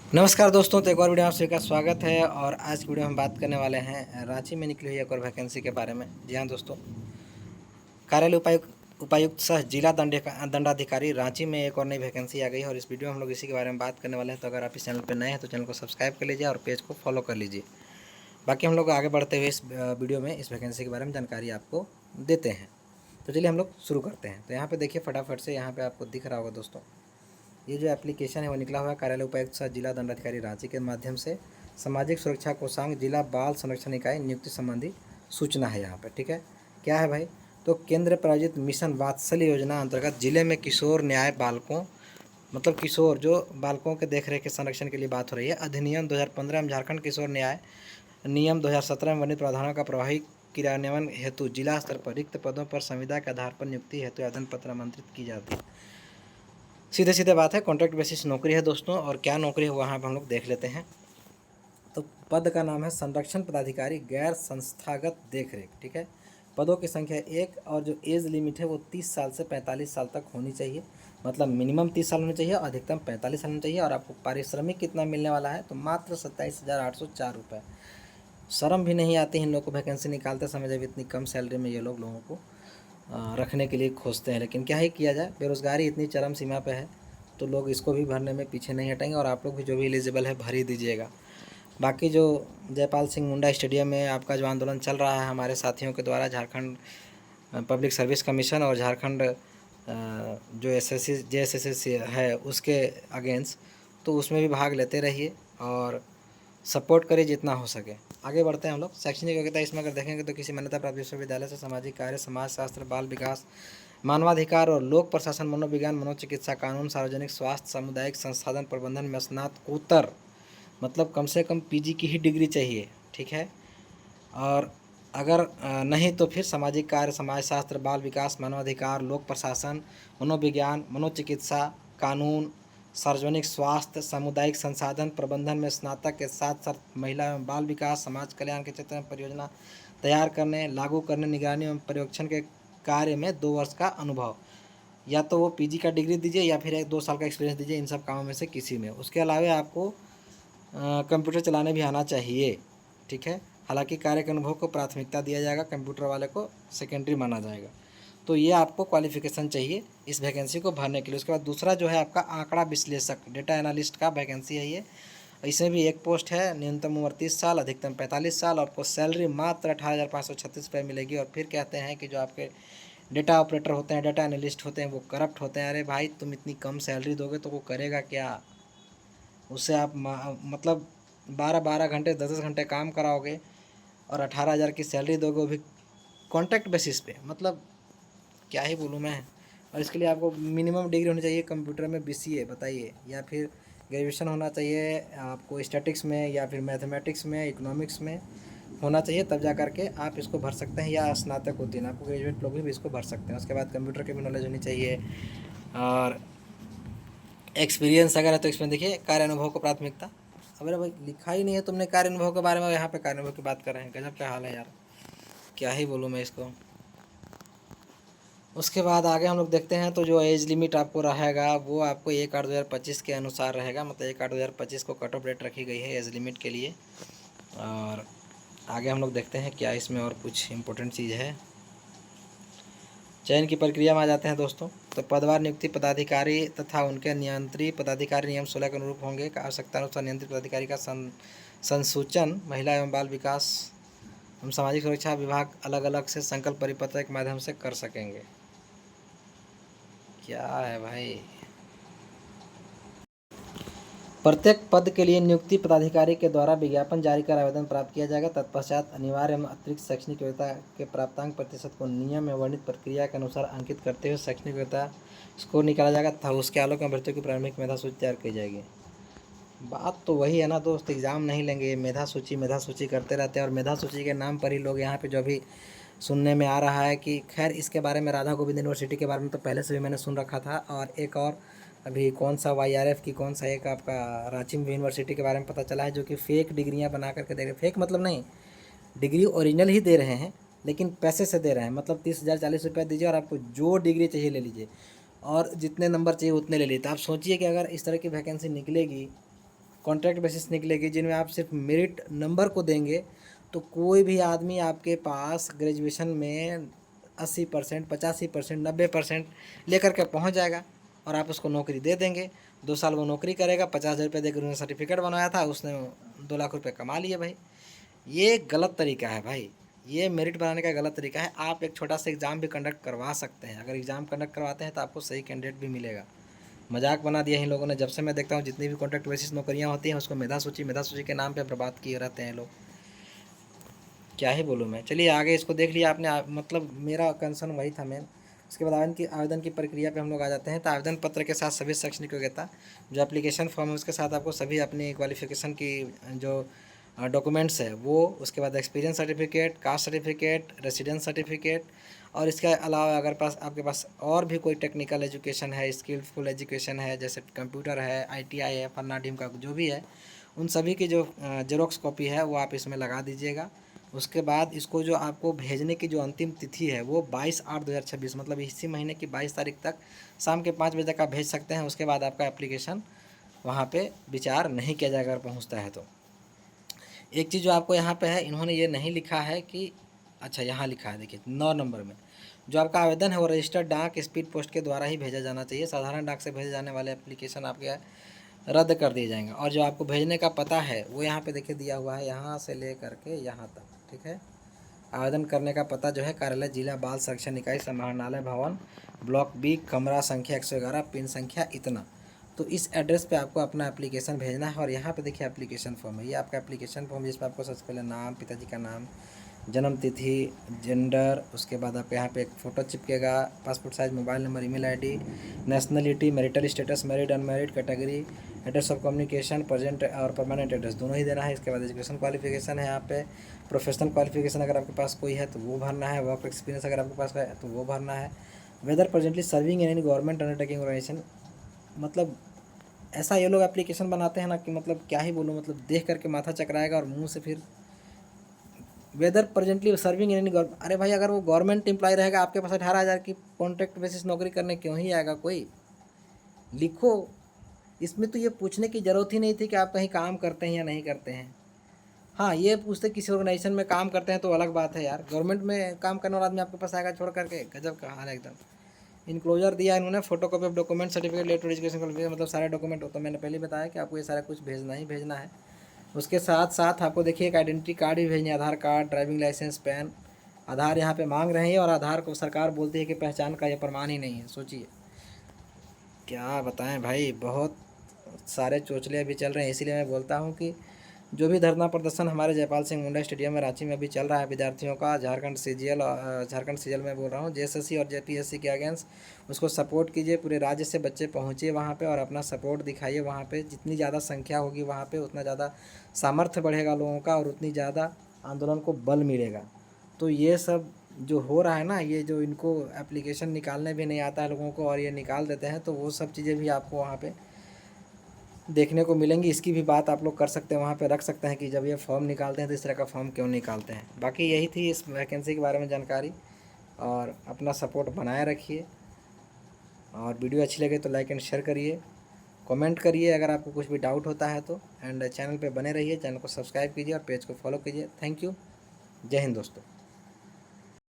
नमस्कार दोस्तों, तो एक और वीडियो में आप सभी का स्वागत है। और आज की वीडियो में हम बात करने वाले हैं रांची में निकली हुई एक और वैकेंसी के बारे में। जी हाँ दोस्तों, कार्यालय उपायुक्त सह जिला दंडाधिकारी रांची में एक और नई वैकेंसी आ गई है और इस वीडियो में हम लोग इसी के बारे में बात करने वाले हैं। तो अगर आप इस चैनल पर नए हैं तो चैनल को सब्सक्राइब कर लीजिए और पेज को फॉलो कर लीजिए। बाकी हम लोग आगे बढ़ते हुए इस वीडियो में इस वैकेंसी के बारे में जानकारी आपको देते हैं। तो चलिए हम लोग शुरू करते हैं। तो यहाँ पर देखिए फटाफट से, यहाँ पर आपको दिख रहा होगा दोस्तों, ये जो एप्लीकेशन है वो निकला हुआ है कार्यालय उपायुक्त सह जिला दंडाधिकारी रांची के माध्यम से सामाजिक सुरक्षा कोषांग जिला बाल संरक्षण इकाई नियुक्ति संबंधी सूचना है यहाँ पर। ठीक है, क्या है भाई? तो केंद्र प्रायोजित मिशन वात्सल्य योजना अंतर्गत जिले में किशोर न्याय बालकों, मतलब किशोर जो बालकों के देखरेख के संरक्षण के लिए बात हो रही है, अधिनियम 2015 में झारखंड किशोर न्याय नियम 2017 में वर्णित प्रावधानों का प्रभावी क्रियान्वयन हेतु जिला स्तर पर रिक्त पदों पर संविदा के आधार पर नियुक्ति हेतु आवेदन पत्र आमंत्रित की जाती है। सीधे सीधे बात है, कॉन्ट्रैक्ट बेसिस नौकरी है दोस्तों। और क्या नौकरी है वहाँ पर हम लोग देख लेते हैं। तो पद का नाम है संरक्षण पदाधिकारी गैर संस्थागत देखरेख। ठीक है, पदों की संख्या 1 और जो एज लिमिट है वो 30 साल से 45 साल तक होनी चाहिए। मतलब मिनिमम 30 साल होनी चाहिए और अधिकतम 45 साल होनी चाहिए। और आपको पारिश्रमिक कितना मिलने वाला है? तो मात्र 27,804 रुपये। शर्म भी नहीं आती इन लोगों को वैकेंसी निकालते समय, जब इतनी कम सैलरी में ये लोगों को रखने के लिए खोजते हैं। लेकिन क्या ही किया जाए, बेरोज़गारी इतनी चरम सीमा पे है तो लोग इसको भी भरने में पीछे नहीं हटेंगे। और आप लोग भी जो भी एलिजिबल है भर ही दीजिएगा। बाकी जो जयपाल सिंह मुंडा स्टेडियम में आपका जो आंदोलन चल रहा है हमारे साथियों के द्वारा, झारखंड पब्लिक सर्विस कमीशन और झारखंड जो एसएससी जेएसएससी है उसके अगेंस्ट, तो उसमें भी भाग लेते रहिए और सपोर्ट करिए जितना हो सके। आगे बढ़ते हैं हम लोग। शैक्षणिक योग्यता इसमें अगर देखेंगे तो किसी मान्यता प्राप्त विश्वविद्यालय से सामाजिक कार्य, समाज शास्त्र, बाल विकास, मानवाधिकार और लोक प्रशासन, मनोविज्ञान, मनोचिकित्सा, कानून, सार्वजनिक स्वास्थ्य, सामुदायिक संसाधन प्रबंधन में स्नातकोत्तर, मतलब कम से कम पीजी की ही डिग्री चाहिए। ठीक है, और अगर नहीं तो फिर सामाजिक कार्य, समाजशास्त्र, बाल विकास, मानवाधिकार, लोक प्रशासन, मनोविज्ञान, मनोचिकित्सा, कानून, सार्वजनिक स्वास्थ्य, सामुदायिक संसाधन प्रबंधन में स्नातक के साथ साथ महिला एवं बाल विकास, समाज कल्याण के क्षेत्र में परियोजना तैयार करने, लागू करने, निगरानी एवं पर्यवेक्षण के कार्य में 2 वर्ष का अनुभव। या तो वो पीजी का डिग्री दीजिए या फिर 1-2 साल का एक्सपीरियंस दीजिए, इन सब कामों में से किसी में। उसके अलावा आपको कंप्यूटर चलाने भी आना चाहिए। ठीक है, हालांकि कार्य के अनुभव को प्राथमिकता दिया जाएगा, कंप्यूटर वाले को सेकेंडरी माना जाएगा। तो ये आपको क्वालिफिकेशन चाहिए इस वैकेंसी को भरने के लिए। उसके बाद दूसरा जो है आपका आंकड़ा विश्लेषक, डेटा एनालिस्ट का वैकेंसी है ये। इसमें भी एक पोस्ट है, न्यूनतम उम्र 30 साल, अधिकतम 45 साल। आपको सैलरी मात्र 18,536 रुपये मिलेगी। और फिर कहते हैं कि जो आपके डेटा ऑपरेटर होते हैं, डेटा एनालिस्ट होते हैं, वो करप्ट होते हैं। अरे भाई, तुम इतनी कम सैलरी दोगे तो वो करेगा क्या? उससे आप मतलब 12-12 घंटे 10-10 घंटे काम कराओगे और 18,000 की सैलरी दोगे, वो भी कॉन्ट्रैक्ट बेसिस पे। मतलब क्या ही बोलूँ मैं। और इसके लिए आपको मिनिमम डिग्री होनी चाहिए कंप्यूटर में बीसीए, बताइए, या फिर ग्रेजुएशन होना चाहिए आपको स्टैटिक्स में, या फिर मैथमेटिक्स में, इकोनॉमिक्स में होना चाहिए, तब जा करके आप इसको भर सकते हैं। या स्नातक उत्तीर्ण, आपको ग्रेजुएट लोग भी इसको भर सकते हैं। उसके बाद कंप्यूटर की भी नॉलेज होनी चाहिए और एक्सपीरियंस अगर है तो इसमें देखिए कार्य अनुभव को प्राथमिकता। अरे भाई, लिखा ही नहीं है तुमने कार्य अनुभव के बारे में, यहाँ पे कार्य अनुभव की बात कर रहे हैं। गजब क्या हाल है यार, क्या ही बोलूँ मैं इसको। उसके बाद आगे हम लोग देखते हैं। तो जो एज लिमिट आपको रहेगा वो आपको 1/8/2025 के अनुसार रहेगा। मतलब 1/8/2025 को कट ऑफ डेट रखी गई है एज लिमिट के लिए। और आगे हम लोग देखते हैं क्या इसमें और कुछ इम्पोर्टेंट चीज़ है। चयन की प्रक्रिया में आ जाते हैं दोस्तों। तो पदवार नियुक्ति पदाधिकारी तथा उनके नियंत्री पदाधिकारी नियम 16 के अनुरूप होंगे। आवश्यकता अनुसार नियंत्रित पदाधिकारी का संसूचन महिला एवं बाल विकास एवं सामाजिक सुरक्षा विभाग अलग अलग से संकल्प परिपत्र के माध्यम से कर सकेंगे। क्या है भाई? प्रत्येक पद के लिए नियुक्ति पदाधिकारी के द्वारा विज्ञापन जारी कर आवेदन प्राप्त किया जाएगा। तत्पश्चात अनिवार्य एवं अतिरिक्त शैक्षणिक योग्यता के प्राप्तांक प्रतिशत को नियम में वर्णित प्रक्रिया के अनुसार अंकित करते हुए शैक्षणिक योग्यता स्कोर निकाला जाएगा तथा उसके आलोक में अभ्यर्थियों की प्रारंभिक मेधा सूची तैयार की जाएगी। बात तो वही है ना दोस्त, एग्ज़ाम नहीं लेंगे, मेधा सूची करते रहते हैं। और मेधा सूची के नाम पर ही लोग यहाँ पे जो भी सुनने में आ रहा है कि, खैर इसके बारे में राधा गोविंद यूनिवर्सिटी के बारे में तो पहले से भी मैंने सुन रखा था। और एक और अभी कौन सा वाईआरएफ की कौन सा एक आपका रांची यूनिवर्सिटी के बारे में पता चला है, जो कि फ़ेक डिग्रियां बना करके दे रहे हैं। फेक मतलब नहीं, डिग्री ओरिजिनल ही दे रहे हैं लेकिन पैसे से दे रहे हैं। मतलब 30,000 40 रुपये दीजिए और आपको जो डिग्री चाहिए ले लीजिए और जितने नंबर चाहिए उतने ले लीजिए। तो आप सोचिए कि अगर इस तरह की वैकेंसी निकलेगी कॉन्ट्रैक्ट बेसिस निकलेगी, जिनमें आप सिर्फ मेरिट नंबर को देंगे तो कोई भी आदमी आपके पास ग्रेजुएशन में 80%, 85%, 90% लेकर के पहुंच जाएगा और आप उसको नौकरी दे देंगे। 2 साल वो नौकरी करेगा, 50,000 रुपये देकर उसने सर्टिफिकेट बनवाया था, उसने 2 लाख रुपये कमा लिए भाई। ये गलत तरीका है भाई, ये मेरिट बनाने का गलत तरीका है। आप एक छोटा सा एग्ज़ाम भी कंडक्ट करवा सकते हैं, अगर एग्ज़ाम कंडक्ट करवाते हैं तो आपको सही कैंडिडेट भी मिलेगा। मजाक बना दिया इन लोगों ने। जब से मैं देखता हूँ जितनी भी कॉन्ट्रैक्ट बेसिस नौकरियाँ होती हैं उसको मेधा सूची के नाम पे बर्बाद किए रहते हैं लोग। क्या ही बोलूँ मैं। चलिए आगे इसको देख लिया आपने, मतलब मेरा कंसर्न वही था मेन। उसके बाद आवेदन की प्रक्रिया पे हम लोग आ जाते हैं। तो आवेदन पत्र के साथ सभी शैक्षणिक योग्यता, जो एप्लीकेशन फॉर्म है उसके साथ आपको सभी अपनी क्वालिफिकेशन की जो डॉक्यूमेंट्स है वो, उसके बाद experience certificate, caste certificate, residence certificate, और इसके अलावा अगर आपके पास और भी कोई टेक्निकल एजुकेशन है, स्किलफुल एजुकेशन है, जैसे कंप्यूटर है, ITI है, फन्ना ढीम का जो भी है, उन सभी की जो जेरोक्स कॉपी है वो आप इसमें लगा दीजिएगा। उसके बाद इसको जो आपको भेजने की जो अंतिम तिथि है वो 22/8/2026, मतलब इसी महीने की 22 तारीख तक शाम के 5 बजे तक आप भेज सकते हैं। उसके बाद आपका एप्लीकेशन वहाँ पे विचार नहीं किया जाएगा अगर पहुँचता है तो। एक चीज़ जो आपको यहाँ पे है, इन्होंने ये नहीं लिखा है कि, अच्छा यहाँ लिखा है देखिए 9 नंबर में, जो आपका आवेदन है वो रजिस्टर्ड डाक स्पीड पोस्ट के द्वारा ही भेजा जाना चाहिए। साधारण डाक से भेजे जाने वाले एप्लीकेशन आपके रद्द कर दिए जाएंगे। और जो आपको भेजने का पता है वो यहाँ पे देखिए दिया हुआ है, यहाँ से ले करके यहाँ तक, ठीक है। आवेदन करने का पता जो है कार्यालय जिला बाल संरक्षण इकाई समाहरणालय भवन, ब्लॉक B, कमरा संख्या 111, पिन संख्या इतना। तो इस एड्रेस पे आपको अपना एप्लीकेशन भेजना है। और यहाँ पे देखिए एप्लीकेशन फॉर्म है, ये आपका एप्लीकेशन फॉर्म, जिसमें आपको सबसे पहले नाम, पिताजी का नाम, जन्म तिथि, जेंडर, उसके बाद आपके यहाँ पे एक फ़ोटो चिपकेगा, passport size, mobile number, email ID, nationality, marital status, married unmarried, category, address of communication, present और परमानेंट एड्रेस दोनों ही देना है। इसके बाद एजुकेशन क्वालिफिकेशन है यहाँ पे, प्रोफेशनल क्वालिफिकेशन अगर आपके पास कोई है तो वो भरना है, वर्क एक्सपीरियंस अगर आपके पास है तो वो भरना है, whether presently serving in any government undertaking organisation. मतलब ऐसा ये लोग एप्लीकेशन बनाते हैं ना कि मतलब क्या ही बोलूँ, मतलब देख करके माथा चकराएगा और मुंह से फिर whether presently serving in any government. अरे भाई अगर वो गवर्नमेंट एम्प्लॉय रहेगा आपके पास 18,000 की कॉन्ट्रैक्ट बेसिस नौकरी करने क्यों ही आएगा कोई। लिखो, इसमें तो ये पूछने की ज़रूरत ही नहीं थी कि आप कहीं काम करते हैं या नहीं करते हैं। हाँ ये पूछते किसी ऑर्गेनाइजेशन में काम करते हैं तो अलग बात है यार, गवर्नमेंट में काम करने वाला आदमी आपके पास आएगा छोड़ करके, गजब का हाल है एकदम। इनक्लोजर दिया इन्होंने, photocopy of document, certificate, letter education qualification, मतलब सारे डॉक्यूमेंट। तो मैंने पहले बताया कि आपको ये सारा कुछ भेजना ही भेजना है। उसके साथ साथ आपको देखिए एक आइडेंटिटी कार्ड भी भेजनी है, आधार कार्ड, ड्राइविंग लाइसेंस, पैन। आधार यहाँ पे मांग रहे हैं और आधार को सरकार बोलती है कि पहचान का ये प्रमाण ही नहीं है। सोचिए क्या बताएं भाई, बहुत सारे चोचले अभी चल रहे हैं। इसीलिए मैं बोलता हूँ कि जो भी धरना प्रदर्शन हमारे जयपाल सिंह मुंडा स्टेडियम में रांची में अभी चल रहा है विद्यार्थियों का, झारखंड CGL में बोल रहा हूँ, JSSC और JPSC के अगेंस्ट, उसको सपोर्ट कीजिए। पूरे राज्य से बच्चे पहुँचिए वहाँ पे और अपना सपोर्ट दिखाइए वहाँ पे। जितनी ज़्यादा संख्या होगी वहाँ पे उतना ज़्यादा सामर्थ्य बढ़ेगा लोगों का और उतनी ज़्यादा आंदोलन को बल मिलेगा। तो ये सब जो हो रहा है ना, ये जो इनको एप्लीकेशन निकालने भी नहीं आता है लोगों को और ये निकाल देते हैं, तो वो सब चीज़ें भी आपको वहाँ पे देखने को मिलेंगी। इसकी भी बात आप लोग कर सकते हैं, वहाँ पे रख सकते हैं कि जब ये फॉर्म निकालते हैं तो इस तरह का फॉर्म क्यों निकालते हैं। बाकी यही थी इस वैकेंसी के बारे में जानकारी, और अपना सपोर्ट बनाए रखिए। और वीडियो अच्छी लगे तो लाइक एंड शेयर करिए, कमेंट करिए अगर आपको कुछ भी डाउट होता है तो। एंड चैनल पे बने रहिए, चैनल को सब्सक्राइब कीजिए और पेज को फॉलो कीजिए। थैंक यू, जय हिंद दोस्तों।